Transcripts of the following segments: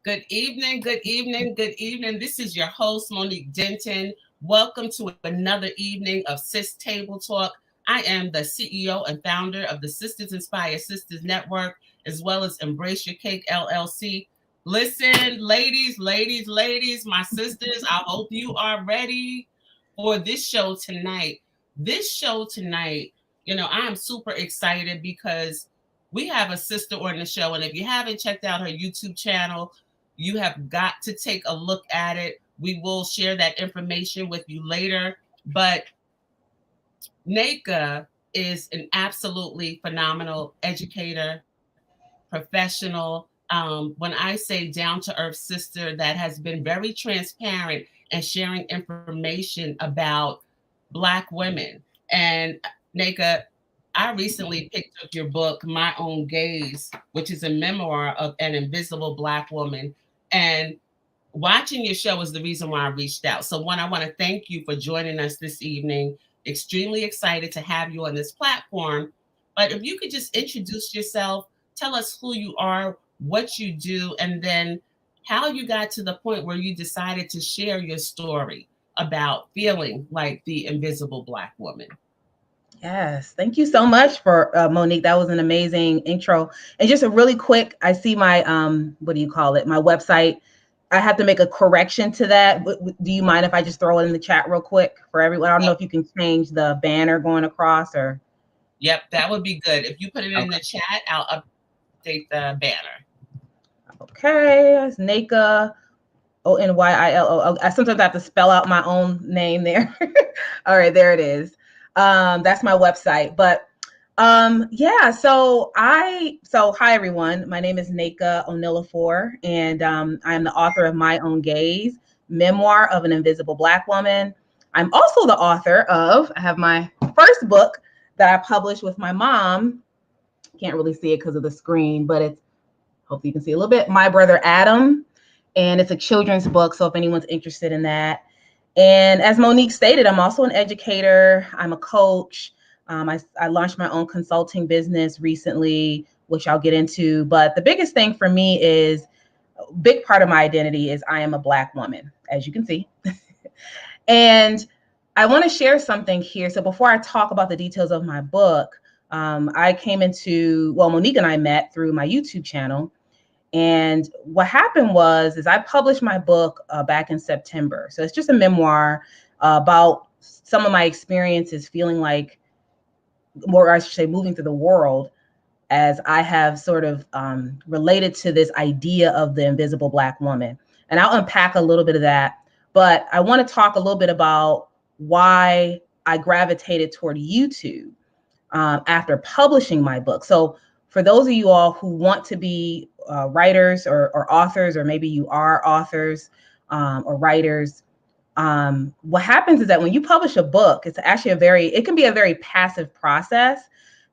Good evening, good evening, good evening. This is your host, Monique Denton. Welcome to another evening of Sis Table Talk. I am the CEO and founder of the Sisters Inspire Sisters Network, as well as Embrace Your Cake LLC. Listen, ladies, my sisters, I hope you are ready for this show tonight. This show tonight, I am super excited because we have a sister on the show. And if you haven't checked out her YouTube channel, you have got to take a look at it. We will share that information with you later. But Nneka is an absolutely phenomenal educator, professional. When I say down to earth sister that has been very transparent and sharing information about Black women. And Nneka, I recently picked up your book, My Own Gaze, which is a memoir of an invisible Black woman. And watching your show is the reason why I reached out. So, one, I want to thank you for joining us this evening. Extremely excited to have you on this platform. But if you could just introduce yourself, tell us who you are, what you do, and then how you got to the point where you decided to share your story about feeling like the invisible Black woman. Yes, thank you so much for Monique. That was an amazing intro. And just a really quick, I see my what do you call it? My website. I have to make a correction to that. Do you mind if I just throw it in the chat real quick for everyone? I don't know if you can change the banner going across or. Yep, that would be good. If you put it in the Okay. chat, I'll update the banner. Okay, it's Nneka Onyilofor. I sometimes have to spell out my own name there. All right, there it is. That's my website. But yeah, so hi everyone. My name is Nneka Onyilofor, and I am the author of My Own Gaze, Memoir of an Invisible Black Woman. I'm also the author of, I have my first book that I published with my mom. Can't really see it because of the screen, but it's, hopefully you can see a little bit, My Brother Adam. And it's a children's book, so if anyone's interested in that. And as Monique stated, I'm also an educator. I'm a coach. I launched my own consulting business recently, which I'll get into. But the biggest thing for me is, a big part of my identity is I am a Black woman, as you can see. And I want to share something here. So before I talk about the details of my book, I came into, well, Monique and I met through my YouTube channel. And what happened is I published my book back in September. So it's just a memoir about some of my experiences feeling like, or I should say, moving through the world as I have sort of related to this idea of the invisible Black woman. And I'll unpack a little bit of that. But I want to talk a little bit about why I gravitated toward YouTube after publishing my book. So for those of you all who want to be writers or authors, or maybe you are authors or writers, what happens is that when you publish a book, it's actually it can be a very passive process,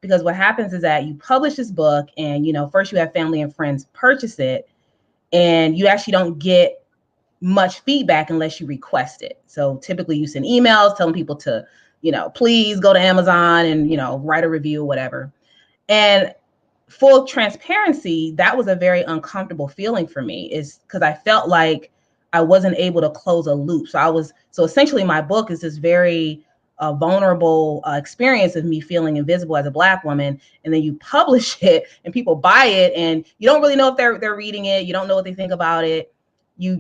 because what happens is that you publish this book and, first you have family and friends purchase it, and you actually don't get much feedback unless you request it. So typically you send emails telling people to, please go to Amazon and, write a review or whatever. And full transparency, that was a very uncomfortable feeling for me, is because I felt like I wasn't able to close a loop. So essentially my book is this very vulnerable experience of me feeling invisible as a Black woman. And then you publish it and people buy it and you don't really know if they're reading it. You don't know what they think about it. You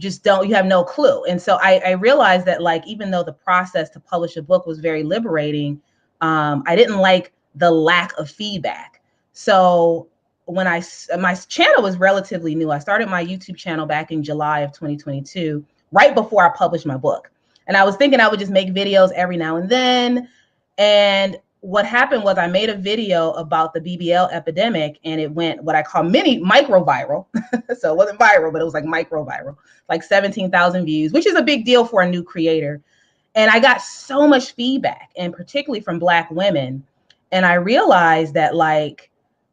have no clue. And so I realized that, like, even though the process to publish a book was very liberating, I didn't like the lack of feedback. So my channel was relatively new. I started my YouTube channel back in July of 2022, right before I published my book. And I was thinking I would just make videos every now and then. And what happened was I made a video about the BBL epidemic, and it went what I call micro viral. So it wasn't viral, but it was like micro viral, like 17,000 views, which is a big deal for a new creator. And I got so much feedback, and particularly from Black women. And I realized that, like,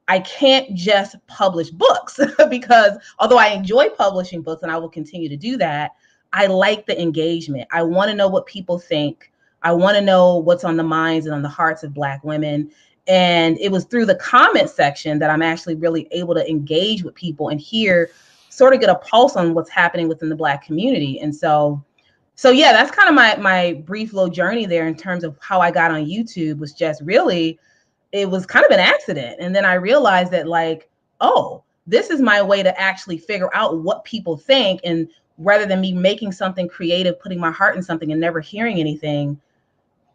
I can't just publish books because although I enjoy publishing books and I will continue to do that, I like the engagement. I want to know what people think. I want to know what's on the minds and on the hearts of Black women. And it was through the comment section that I'm actually really able to engage with people and hear sort of get a pulse on what's happening within the Black community. And so yeah, that's kind of my brief little journey there in terms of how I got on YouTube. Was just really, it was kind of an accident. And then I realized that, like, oh, this is my way to actually figure out what people think. And rather than me making something creative, putting my heart in something and never hearing anything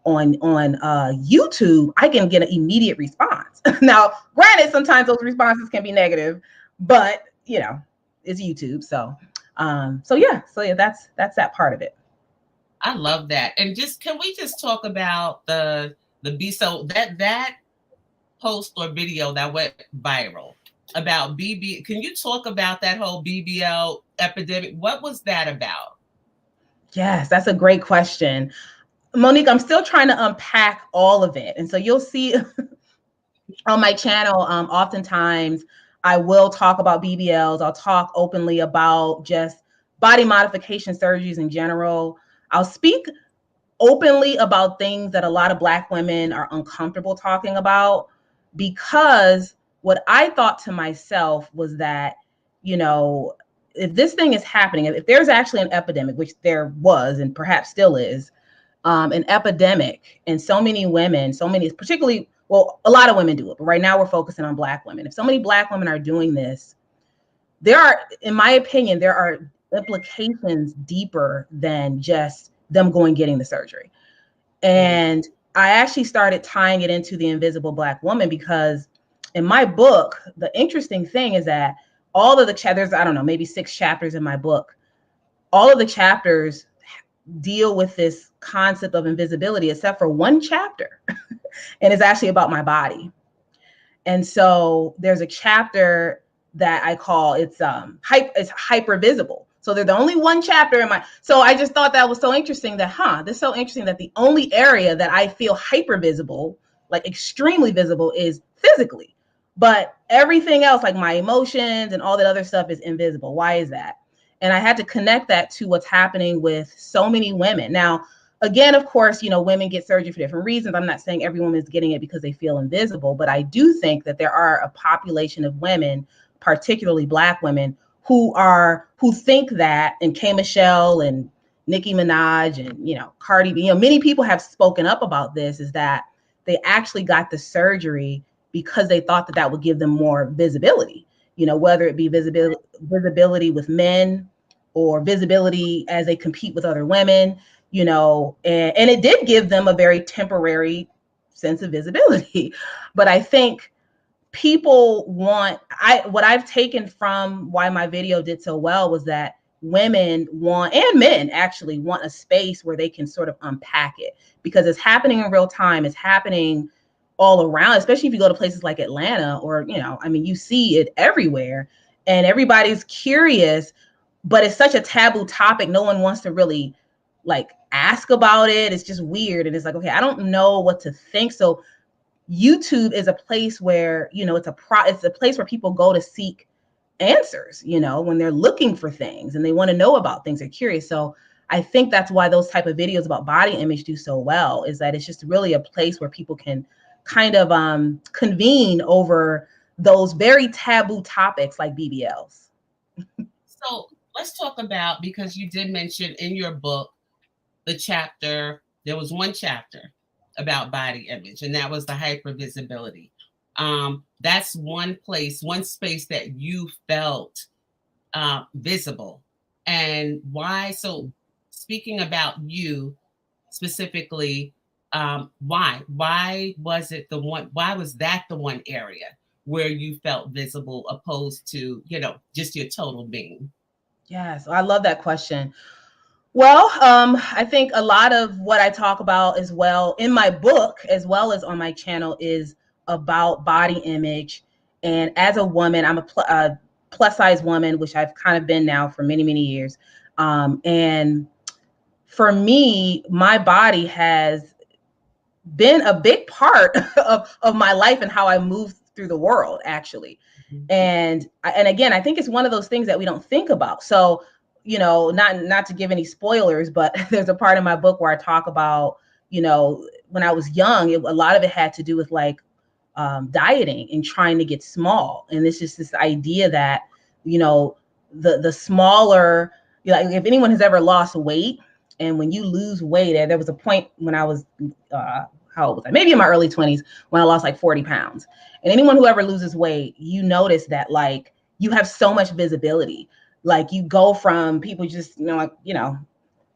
on YouTube, I can get an immediate response. Now, granted, sometimes those responses can be negative, but you know, it's YouTube. So yeah, that's that part of it. I love that. And just can we just talk about the B so that post or video that went viral about BB? Can you talk about that whole BBL epidemic? What was that about? Yes, that's a great question, Monique. I'm still trying to unpack all of it, and so you'll see on my channel, oftentimes I will talk about BBLs. I'll talk openly about just body modification surgeries in general. I'll speak openly about things that a lot of Black women are uncomfortable talking about, because what I thought to myself was that, you know, if this thing is happening, if there's actually an epidemic, which there was and perhaps still is, an epidemic, and so many women, so many, particularly, well, a lot of women do it, but right now we're focusing on Black women. If so many Black women are doing this, there are, in my opinion, there are implications deeper than just them going getting the surgery. And I actually started tying it into the invisible Black woman, because in my book, the interesting thing is that all of the chapters, I don't know, maybe 6 chapters in my book, all of the chapters deal with this concept of invisibility, except for one chapter. And it's actually about my body. And so there's a chapter that I call it's hyper visible. So they're the only one chapter in my, so I just thought that was so interesting that, this is so interesting that the only area that I feel hyper visible, like extremely visible, is physically. But everything else, like my emotions and all that other stuff, is invisible. Why is that? And I had to connect that to what's happening with so many women. Now, again, of course, you know, women get surgery for different reasons. I'm not saying every woman is getting it because they feel invisible, but I do think that there are a population of women, particularly Black women, who think that, and K Michelle and Nicki Minaj and, you know, Cardi B, you know, many people have spoken up about this, is that they actually got the surgery because they thought that that would give them more visibility, you know, whether it be visibility with men or visibility as they compete with other women, you know, and it did give them a very temporary sense of visibility. But I think people what I've taken from why my video did so well was that women want, and men actually want, a space where they can sort of unpack it, because it's happening in real time. It's happening all around, especially if you go to places like Atlanta, or, you know, I mean, you see it everywhere and everybody's curious, but it's such a taboo topic. No one wants to really like ask about it. It's just weird. And it's like, okay, I don't know what to think. So YouTube is a place where, you know, it's a place where people go to seek answers, you know, when they're looking for things and they want to know about things, they're curious. So I think that's why those type of videos about body image do so well, is that it's just really a place where people can kind of convene over those very taboo topics like BBLs. So let's talk about, because you did mention in your book the chapter, there was one chapter about body image, and that was the hypervisibility. That's one place, one space that you felt visible. And why? So, speaking about you specifically, why was it the one? Why was that the one area where you felt visible, opposed to, you know, just your total being? Yes, I love that question. Well, I think a lot of what I talk about as well in my book, as well as on my channel, is about body image. And as a woman, I'm a plus size woman, which I've kind of been now for many, many years. And for me, my body has been a big part of my life and how I move through the world, actually. And again, I think it's one of those things that we don't think about. So, you know, not to give any spoilers, but there's a part in my book where I talk about, you know, when I was young, a lot of it had to do with like dieting and trying to get small. And this is this idea that, you know, the smaller, like if anyone has ever lost weight, and when you lose weight, there was a point when I was how old was I? Maybe in my early 20s when I lost like 40 pounds. And anyone who ever loses weight, you notice that like you have so much visibility. Like you go from people just, like,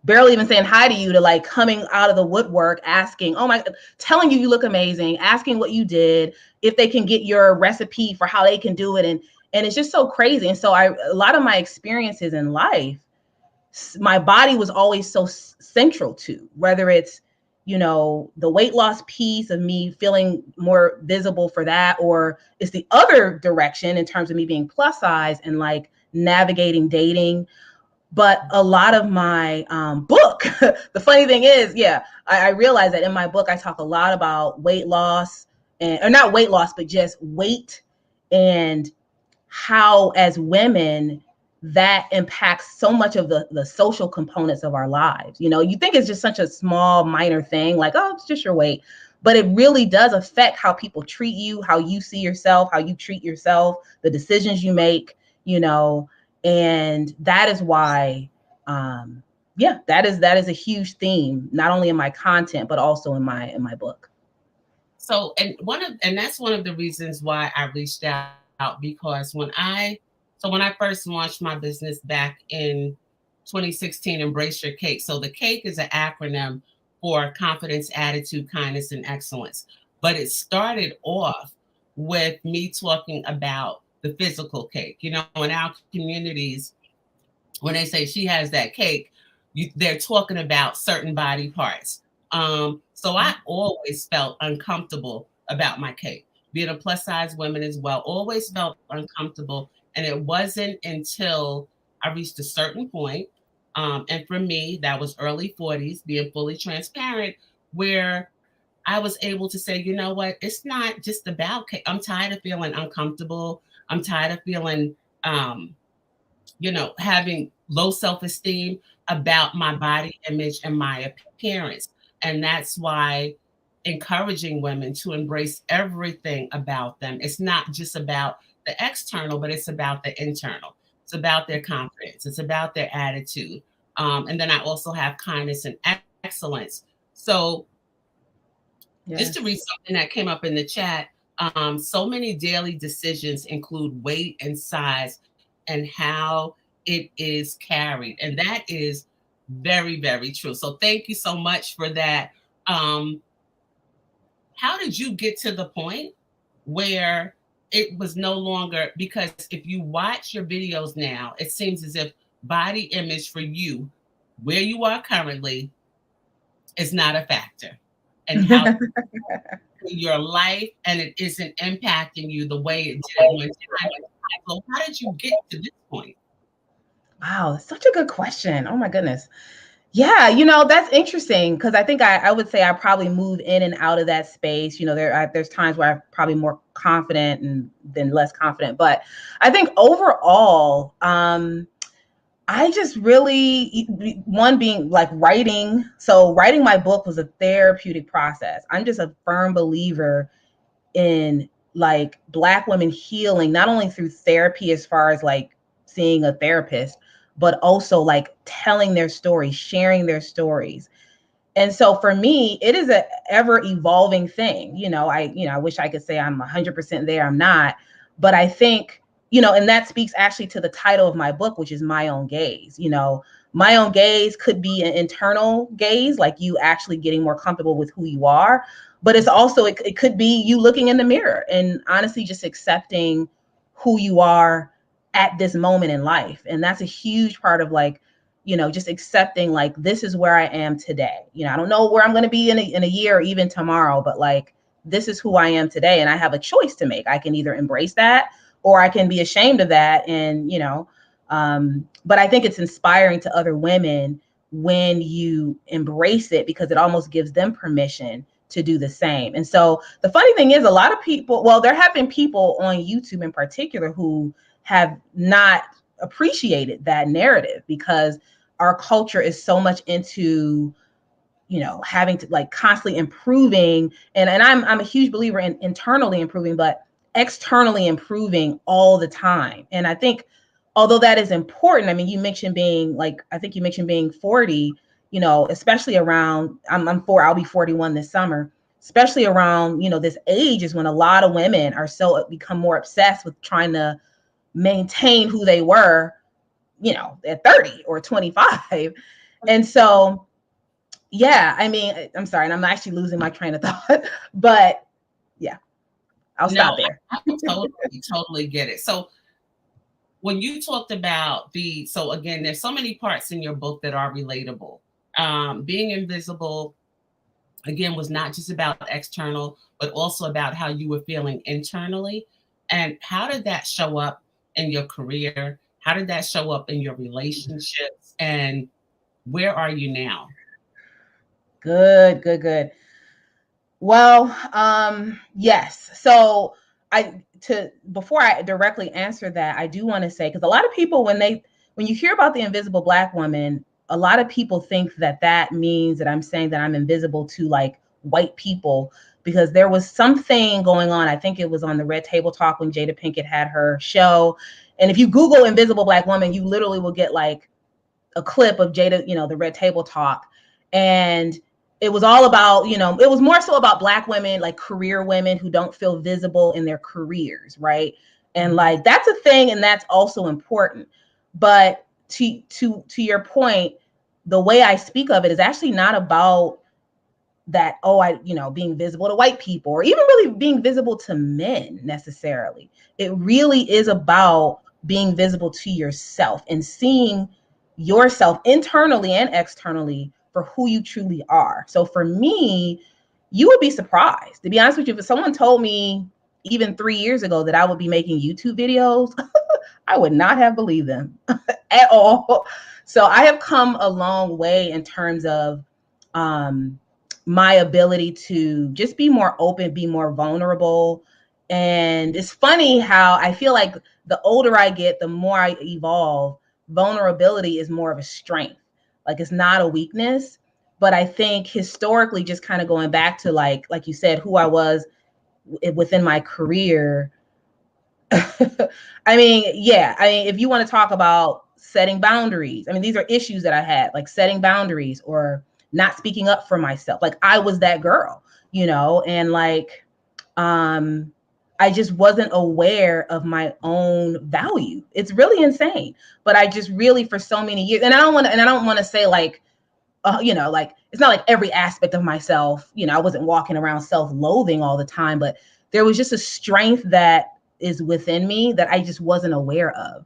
barely even saying hi to you to like coming out of the woodwork asking, oh my, telling you look amazing, asking what you did, if they can get your recipe for how they can do it. And it's just so crazy. And so a lot of my experiences in life, my body was always so central to, whether it's, the weight loss piece of me feeling more visible for that, or it's the other direction in terms of me being plus size and like navigating dating. But a lot of my book, the funny thing is, yeah, I realized that in my book, I talk a lot about weight loss, or not weight loss, but just weight, and how as women that impacts so much of the social components of our lives. You think it's just such a small, minor thing, like, oh, it's just your weight. But it really does affect how people treat you, how you see yourself, how you treat yourself, the decisions you make, and that is why, yeah, that is a huge theme, not only in my content, but also in my book. So, and that's one of the reasons why I reached out, because when I first launched my business back in 2016, Embrace Your Cake. So the cake is an acronym for confidence, attitude, kindness, and excellence. But it started off with me talking about the physical cake. In our communities, when they say she has that cake, they're talking about certain body parts. So I always felt uncomfortable about my cake. Being a plus size woman as well, always felt uncomfortable. And it wasn't until I reached a certain point, and for me, that was early 40s, being fully transparent, where I was able to say, you know what, it's not just about cake. I'm tired of feeling uncomfortable. I'm tired of feeling, having low self esteem about my body image and my appearance. And that's why encouraging women to embrace everything about them. It's not just about the external, but it's about the internal. It's about their confidence, it's about their attitude. And then I also have kindness and excellence. So, just to read Yes. something that came up in the chat, so many daily decisions include weight and size and how it is carried. And that is very, very true. So thank you so much for that. Um, how did you get to the point where it was no longer, because if you watch your videos now, it seems as if body image for you, where you are currently, is not a factor, and how your life, and it isn't impacting you the way it did one time. So how did you get to this point? Wow, such a good question. Oh my goodness. Yeah, that's interesting, because I think I would say I probably move in and out of that space. There's times where I'm probably more confident and then less confident. But I think overall, I just really, one being like writing. So writing my book was a therapeutic process. I'm just a firm believer in like Black women healing, not only through therapy as far as like seeing a therapist, but also like telling their stories, sharing their stories. And so for me, it is a ever evolving thing. I wish I could say I'm 100% there. I'm not. But I think, and that speaks actually to the title of my book, which is My Own Gaze. My own gaze could be an internal gaze, like you actually getting more comfortable with who you are. But it's also, it could be you looking in the mirror and honestly just accepting who you are at this moment in life. And that's a huge part of like, just accepting like, this is where I am today. I don't know where I'm going to be in a year or even tomorrow, but like, this is who I am today. And I have a choice to make. I can either embrace that or I can be ashamed of that. And, but I think it's inspiring to other women when you embrace it, because it almost gives them permission to do the same. And so the funny thing is, a lot of people, well, there have been people on YouTube in particular who have not appreciated that narrative, because our culture is so much into having to like constantly improving, and I'm a huge believer in internally improving, but externally improving all the time. And I think although that is important, I mean, you mentioned being like, I think you mentioned being 40, you know, especially around, I'll be 41 this summer, especially around, you know, this age is when a lot of women are so become more obsessed with trying to maintain who they were, you know, at 30 or 25. And so, yeah, I mean, I'm sorry, and I'm actually losing my train of thought, but yeah, I'll No, stop there. I totally get it. So when you talked about so again, there's so many parts in your book that are relatable. Being invisible, again, was not just about external, but also about how you were feeling internally. And how did that show up in your career? How did that show up in your relationships? And where are you now? Good, good, good. Well, yes. So I to before I directly answer that, I do want to say, because a lot of people when you hear about the invisible Black woman, a lot of people think that that means that I'm saying that I'm invisible to like white people, because there was something going on. I think it was on the Red Table Talk when Jada Pinkett had her show. And if you Google invisible Black woman, you literally will get like a clip of Jada, you know, the Red Table Talk. And it was all about, you know, it was more so about Black women, like career women who don't feel visible in their careers, right? And like that's a thing, and that's also important. But to your point, the way I speak of it is actually not about that, oh, I, you know, being visible to white people or even really being visible to men necessarily. It really is about being visible to yourself and seeing yourself internally and externally for who you truly are. So for me, you would be surprised, to be honest with you, if someone told me even 3 years ago that I would be making YouTube videos, I would not have believed them at all. So I have come a long way in terms of um, my ability to just be more open, be more vulnerable. And it's funny how I feel like the older I get, the more I evolve, vulnerability is more of a strength. Like it's not a weakness. But I think historically, just kind of going back to like you said, who I was within my career, I mean, yeah. I mean, if you want to talk about setting boundaries, I mean, these are issues that I had, like setting boundaries or not speaking up for myself. Like I was that girl, you know, and like um I just wasn't aware of my own value. It's really insane. But I just really for so many years, and I don't want to say like you know, like it's not like every aspect of myself, you know, I wasn't walking around self-loathing all the time, but there was just a strength that is within me that I just wasn't aware of.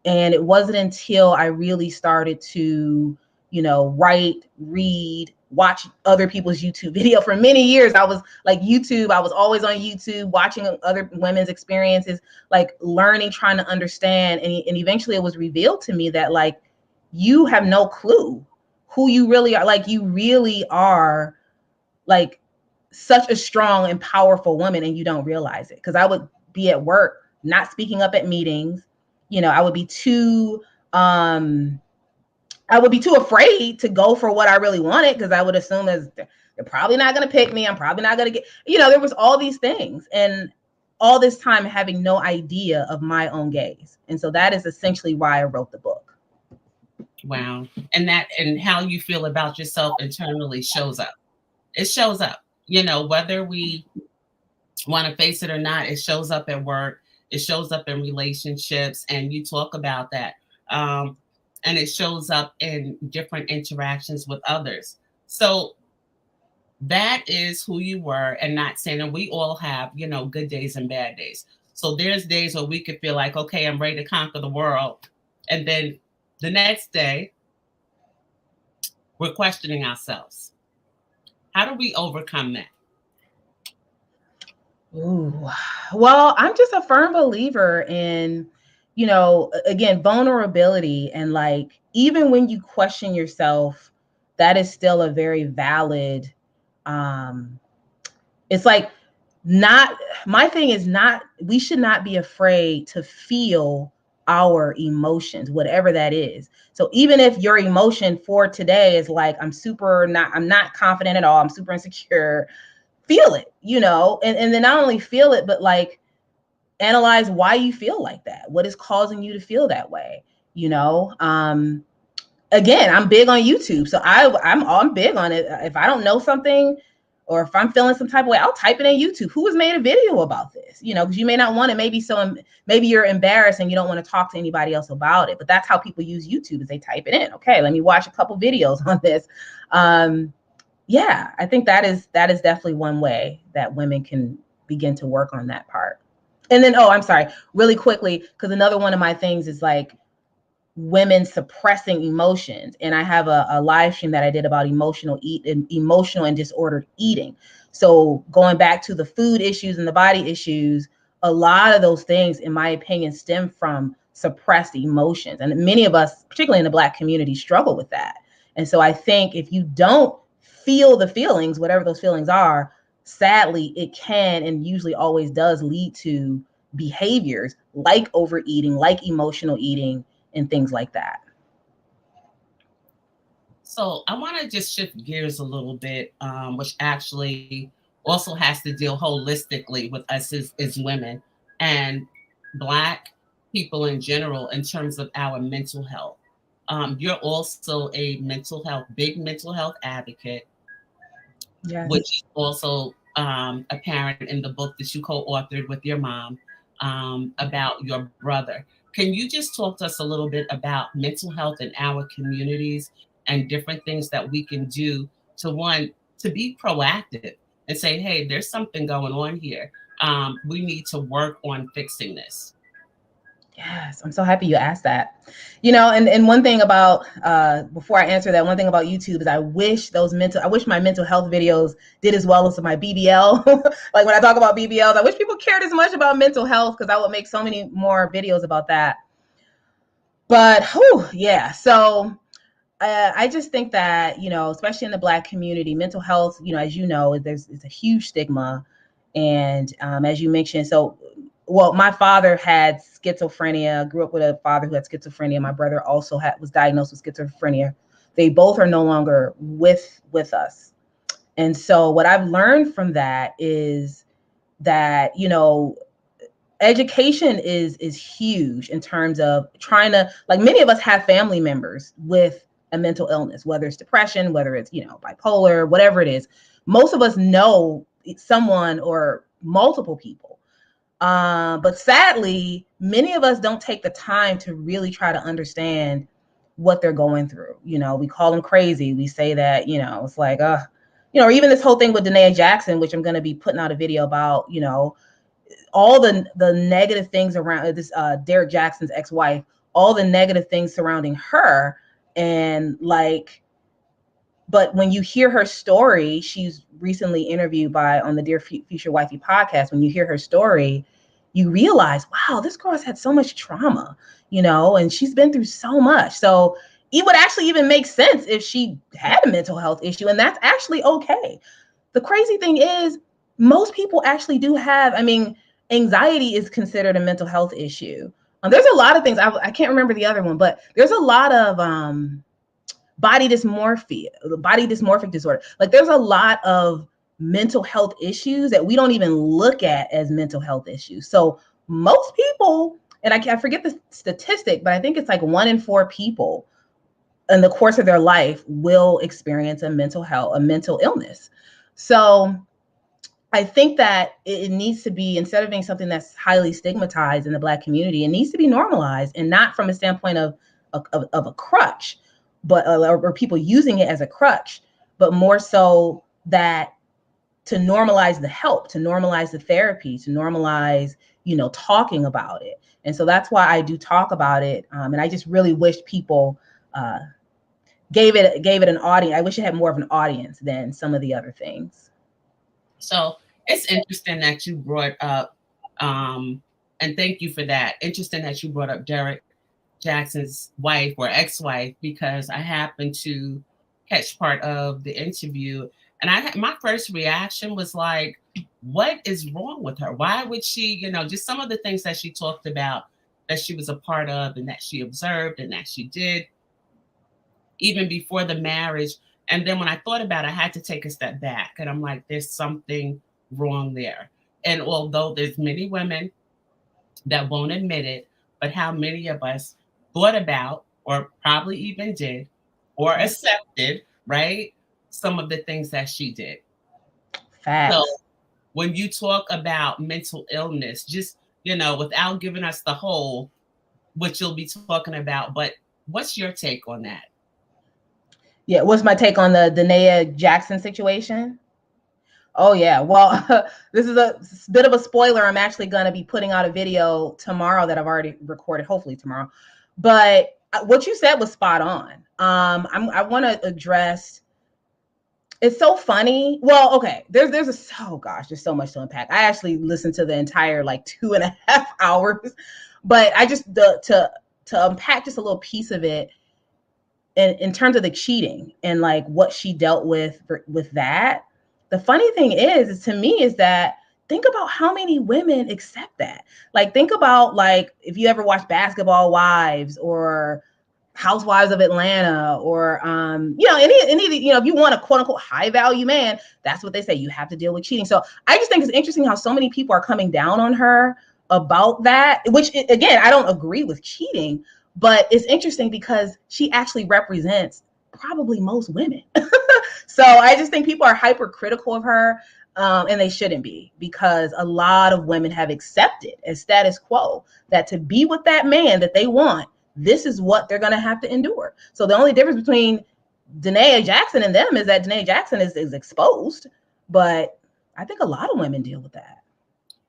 And it wasn't until I really started to, you know, write, read, watch other people's YouTube video. For many years, I was like YouTube, I was always on YouTube watching other women's experiences, like learning, trying to understand. And eventually it was revealed to me that like, you have no clue who you really are. Like you really are like such a strong and powerful woman, and you don't realize it. Because I would be at work not speaking up at meetings. You know, um I would be too afraid to go for what I really wanted, because I would assume as they're probably not going to pick me, I'm probably not going to get, you know, there was all these things, and all this time having no idea of my own gaze. And so that is essentially why I wrote the book. Wow. And how you feel about yourself internally shows up. It shows up, whether we want to face it or not, it shows up at work, it shows up in relationships, and you talk about that. Um, and it shows up in different interactions with others. So that is who you were, and not saying, and we all have, good days and bad days. So there's days where we could feel like, okay, I'm ready to conquer the world. And then the next day, we're questioning ourselves. How do we overcome that? Ooh. Well, I'm just a firm believer in, you know, again, vulnerability. And like, even when you question yourself, that is still a very valid, um, it's like not, my thing is not, we should not be afraid to feel our emotions, whatever that is. So even if your emotion for today is like, I'm not confident at all, I'm super insecure, feel it, you know, and then not only feel it, but like analyze why you feel like that. What is causing you to feel that way? You know, again, I'm big on YouTube, so I'm big on it. If I don't know something, or if I'm feeling some type of way, I'll type it in YouTube. Who has made a video about this? You know, because you may not want it. Maybe you're embarrassed and you don't want to talk to anybody else about it. But that's how people use YouTube, is they type it in. Okay, let me watch a couple videos on this. Yeah, I think that is definitely one way that women can begin to work on that part. And then, oh, I'm sorry, really quickly, because another one of my things is like women suppressing emotions. And I have a live stream that I did about emotional and disordered eating. So going back to the food issues and the body issues, a lot of those things, in my opinion, stem from suppressed emotions. And many of us, particularly in the Black community, struggle with that. And so I think if you don't feel the feelings, whatever those feelings are, sadly, it can and usually always does lead to behaviors like overeating, like emotional eating, and things like that. So I want to just shift gears a little bit, which actually also has to deal holistically with us as women and Black people in general in terms of our mental health. You're also a big mental health advocate, which Yes. is also apparent in the book that you co-authored with your mom about your brother. Can you just talk to us a little bit about mental health in our communities and different things that we can do to, one, to be proactive and say, hey, there's something going on here. We need to work on fixing this. Yes, I'm so happy you asked that. You know, and one thing about before I answer that, one thing about YouTube is I wish my mental health videos did as well as my BBL. Like when I talk about BBLs, I wish people cared as much about mental health, because I would make so many more videos about that. But yeah, so I just think that, you know, especially in the Black community, mental health, you know, as you know, it's a huge stigma. And as you mentioned, well, my father had schizophrenia, grew up with a father who had schizophrenia. My brother also was diagnosed with schizophrenia. They both are no longer with us. And so what I've learned from that is that, you know, education is huge in terms of trying to, like, many of us have family members with a mental illness, whether it's depression, whether it's, you know, bipolar, whatever it is. Most of us know someone or multiple people, but sadly many of us don't take the time to really try to understand what they're going through. You know, we call them crazy, we say that, you know, it's like you know, or even this whole thing with Danae Jackson, which I'm going to be putting out a video about, you know, all the negative things around this, Derek Jackson's ex-wife, all the negative things surrounding her. And like, but when you hear her story, she's recently interviewed on the Dear Future Wifey podcast. When you hear her story, you realize, wow, this girl has had so much trauma, you know, and she's been through so much. So it would actually even make sense if she had a mental health issue, and that's actually okay. The crazy thing is, most people actually do have, I mean, anxiety is considered a mental health issue. There's a lot of things, I can't remember the other one, but there's a lot of body dysmorphic disorder. Like, there's a lot of mental health issues that we don't even look at as mental health issues. So most people, and I forget the statistic, but I think it's like 1 in 4 people in the course of their life will experience a mental illness. So I think that it needs to be, instead of being something that's highly stigmatized in the Black community, it needs to be normalized, and not from a standpoint of a crutch, but or people using it as a crutch, but more so that to normalize the help, to normalize the therapy, to normalize, you know, talking about it. And so that's why I do talk about it. And I just really wish people gave it an audience. I wish it had more of an audience than some of the other things. So it's interesting that you brought up, and thank you for that. Interesting that you brought up Derek Jackson's wife or ex-wife, because I happened to catch part of the interview, and my first reaction was like, what is wrong with her? Why would she, you know, just some of the things that she talked about that she was a part of and that she observed and that she did even before the marriage. And then when I thought about it, I had to take a step back, and I'm like, there's something wrong there. And although there's many women that won't admit it, but how many of us thought about or probably even did or Yep. accepted, right? Some of the things that she did. So Facts. when you talk about mental illness, just, without giving us the whole, what you'll be talking about, but what's your take on that? Yeah. What's my take on the Nneka Jackson situation? Oh yeah. Well, this is a bit of a spoiler. I'm actually going to be putting out a video tomorrow that I've already recorded, hopefully tomorrow. But what you said was spot on. I want to address. It's so funny. Well, okay. There's a oh gosh, there's so much to unpack. I actually listened to the entire like 2.5 hours, but I just to unpack just a little piece of it in terms of the cheating and like what she dealt with that. The funny thing is to me is that think about how many women accept that. Like think about like if you ever watch Basketball Wives or Housewives of Atlanta or any of the, if you want a quote unquote high value man, that's what they say, you have to deal with cheating. So I just think it's interesting how so many people are coming down on her about that, which again, I don't agree with cheating, but it's interesting because she actually represents probably most women. So I just think people are hypercritical of her, and they shouldn't be, because a lot of women have accepted as status quo that to be with that man that they want, this is what they're going to have to endure. So the only difference between Nneka Jackson and them is that Nneka Jackson is exposed, but I think a lot of women deal with that.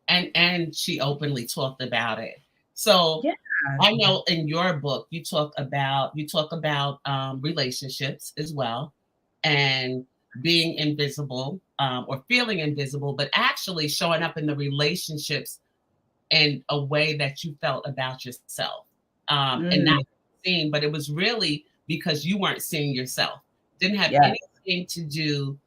And she openly talked about it. So Yeah. I know in your book you talk about relationships as well, and being invisible, or feeling invisible, but actually showing up in the relationships in a way that you felt about yourself, and not Mm, seen, but it was really because you weren't seeing yourself. Didn't have yeah. anything to do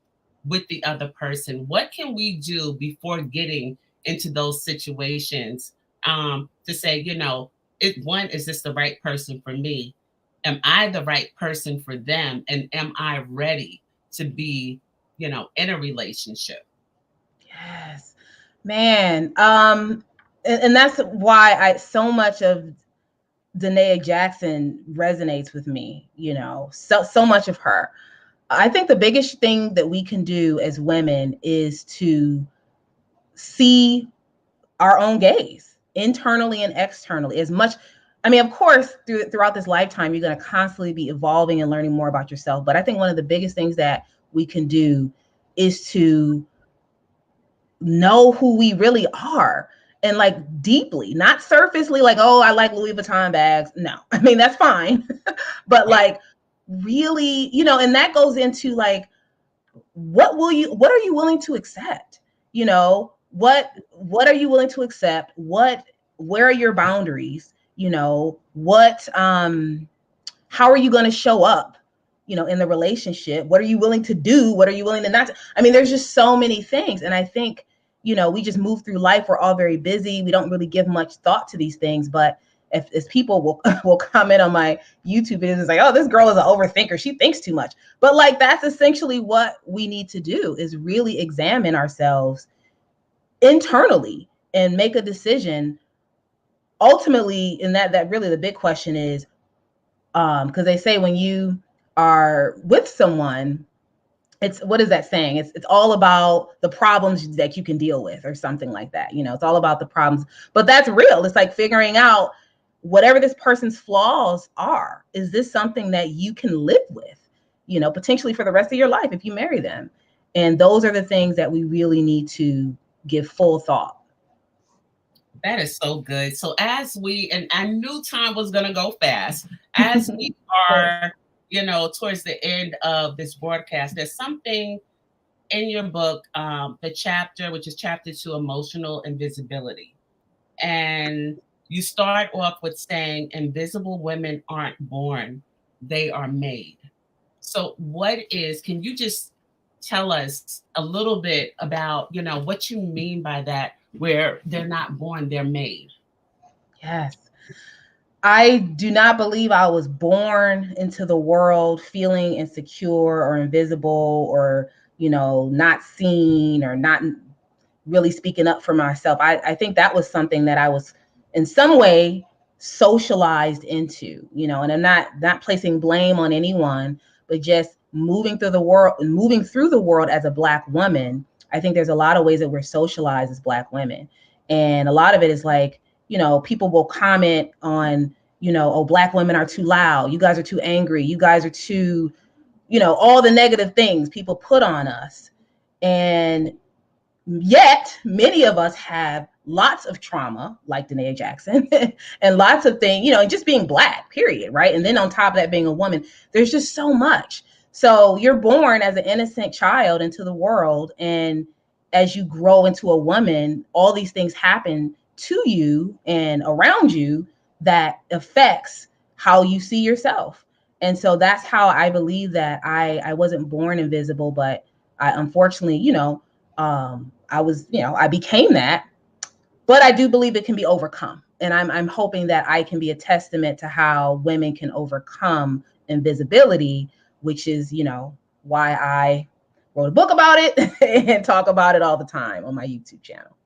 with the other person. What can we do before getting into those situations, to say, one, is this the right person for me? Am I the right person for them? And am I ready to be, in a relationship? Yes. Man. And that's why I so much of Nneka Jackson resonates with me, so much of her. I think the biggest thing that we can do as women is to see our own gaze internally and externally as much. I mean, of course, throughout this lifetime, you're going to constantly be evolving and learning more about yourself. But I think one of the biggest things that we can do is to know who we really are, and like deeply, not surfacely, like, oh, I like Louis Vuitton bags. No, I mean, that's fine. But Right. like really, and that goes into like, what are you willing to accept? What are you willing to accept? Where are your boundaries? What how are you going to show up, in the relationship? What are you willing to do? What are you willing to not I mean, there's just so many things. And I think, we just move through life. We're all very busy. We don't really give much thought to these things. But if people will will comment on my YouTube videos, it's like, oh, this girl is an overthinker. She thinks too much. But like, that's essentially what we need to do, is really examine ourselves internally and make a decision ultimately. And that really the big question is, because they say when you are with someone, it's, what is that saying? It's all about the problems that you can deal with, or something like that. It's all about the problems. But that's real. It's like figuring out whatever this person's flaws are. Is this something that you can live with, potentially for the rest of your life if you marry them? And those are the things that we really need to give full thought. That is so good. So and I knew time was going to go fast, as we Of course. are, towards the end of this broadcast, there's something in your book, the chapter, which is chapter 2, emotional invisibility. And you start off with saying, invisible women aren't born, they are made. So can you just tell us a little bit about, what you mean by that, where they're not born, they're made? Yes. I do not believe I was born into the world feeling insecure or invisible, or, not seen, or not really speaking up for myself. I think that was something that I was in some way socialized into, and I'm not placing blame on anyone, but just moving through the world as a Black woman. I think there's a lot of ways that we're socialized as Black women. And a lot of it is like, people will comment on, oh, Black women are too loud. You guys are too angry. You guys are too, all the negative things people put on us. And yet many of us have lots of trauma, like Danae Jackson, and lots of things, just being Black, period, right? And then on top of that, being a woman, there's just so much. So you're born as an innocent child into the world, and as you grow into a woman, all these things happen to you and around you that affects how you see yourself. And so that's how I believe that I wasn't born invisible, but I unfortunately, I became that, but I do believe it can be overcome. And I'm hoping that I can be a testament to how women can overcome invisibility, which is, why I wrote a book about it and talk about it all the time on my YouTube channel.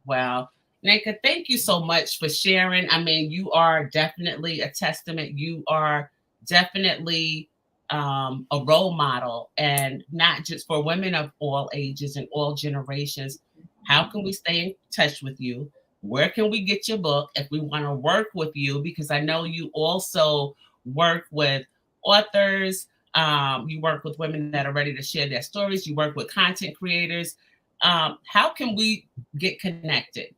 Wow. Nneka, thank you so much for sharing. I mean, you are definitely a testament. You are definitely a role model, and not just for women of all ages and all generations. How can we stay in touch with you? Where can we get your book if we want to work with you? Because I know you also work with authors. You work with women that are ready to share their stories. You work with content creators. How can we get connected?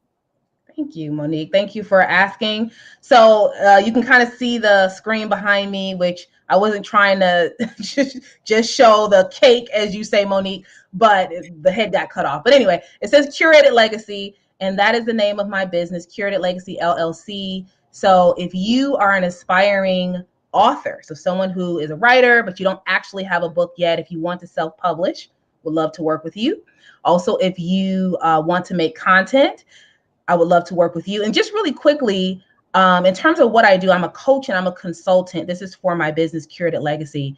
Thank you, Monique. Thank you for asking. So you can kind of see the screen behind me, which I wasn't trying to just show the cake, as you say, Monique, but the head got cut off. But anyway, it says Curated Legacy, and that is the name of my business, Curated Legacy LLC. So if you are an aspiring author, so someone who is a writer, but you don't actually have a book yet, if you want to self-publish, would love to work with you. Also, if you want to make content, I would love to work with you. And just really quickly, in terms of what I do, I'm a coach and I'm a consultant. This is for my business, Curated Legacy.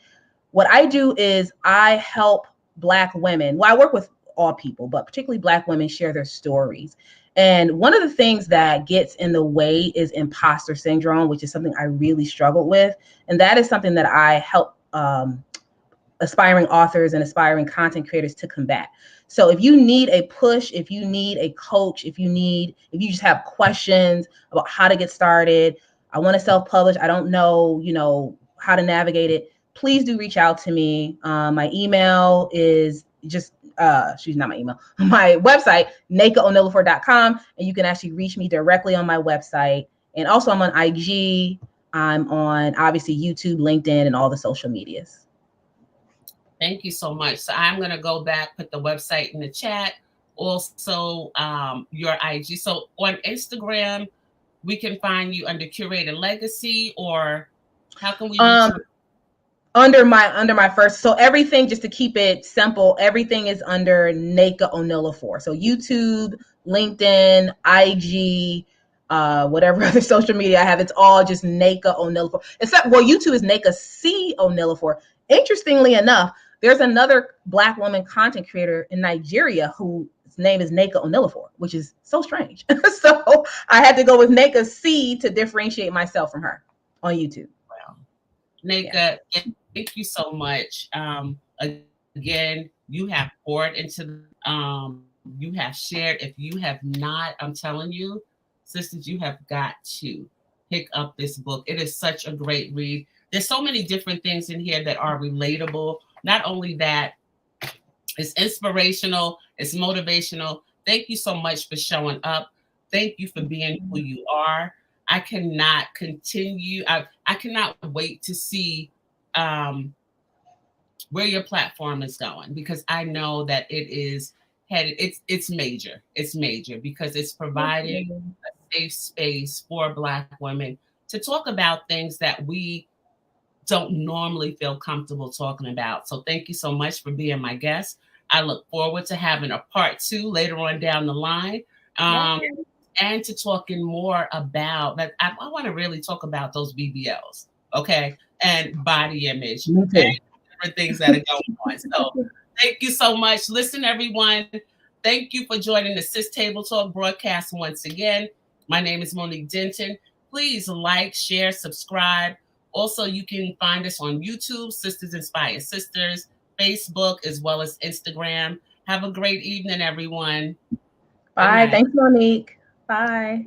What I do is I help Black women. Well, I work with all people, but particularly Black women share their stories. And one of the things that gets in the way is imposter syndrome, which is something I really struggled with. And that is something that I help aspiring authors and aspiring content creators to combat. So if you need a push, if you need a coach, if you just have questions about how to get started, I want to self-publish, I don't know, how to navigate it, please do reach out to me. My email is just, she's not my email, my website, NnekaOnyilofor.com, and you can actually reach me directly on my website. And also I'm on IG, I'm on obviously YouTube, LinkedIn, and all the social medias. Thank you so much. So I'm going to go back, put the website in the chat, also your IG. So on Instagram, we can find you under Curated Legacy, or how can we reach you? Under my first, so everything, just to keep it simple, everything is under Nneka Onyilofor. So YouTube, LinkedIn, IG, whatever other social media I have, it's all just Nneka Onyilofor. Except, well, YouTube is Nneka C. Onyilofor. Interestingly enough, there's another Black woman content creator in Nigeria whose name is Nneka Onyilofor, which is so strange. So I had to go with Nneka C to differentiate myself from her on YouTube. Well, Nneka, thank you so much. Again, you have poured into, you have shared. If you have not, I'm telling you, sisters, you have got to pick up this book. It is such a great read. There's so many different things in here that are relatable. Not only that, it's inspirational, it's motivational. Thank you so much for showing up. Thank you for being who you are. I cannot continue. I cannot wait to see where your platform is going, because I know that it is headed. It's major. It's major because it's providing a safe space for Black women to talk about things that we don't normally feel comfortable talking about. So thank you so much for being my guest. I look forward to having a part 2 later on down the line. And to talking more about that. I want to really talk about those BBLs, okay, and body image and different things that are going on. So thank you so much. Listen, everyone, thank you for joining the Sis Table Talk broadcast once again. My name is Monique Denton. Please like, share, subscribe. Also, you can find us on YouTube, Sisters Inspire Sisters, Facebook, as well as Instagram. Have a great evening, everyone. Good Bye. night. Thanks, Monique. Bye.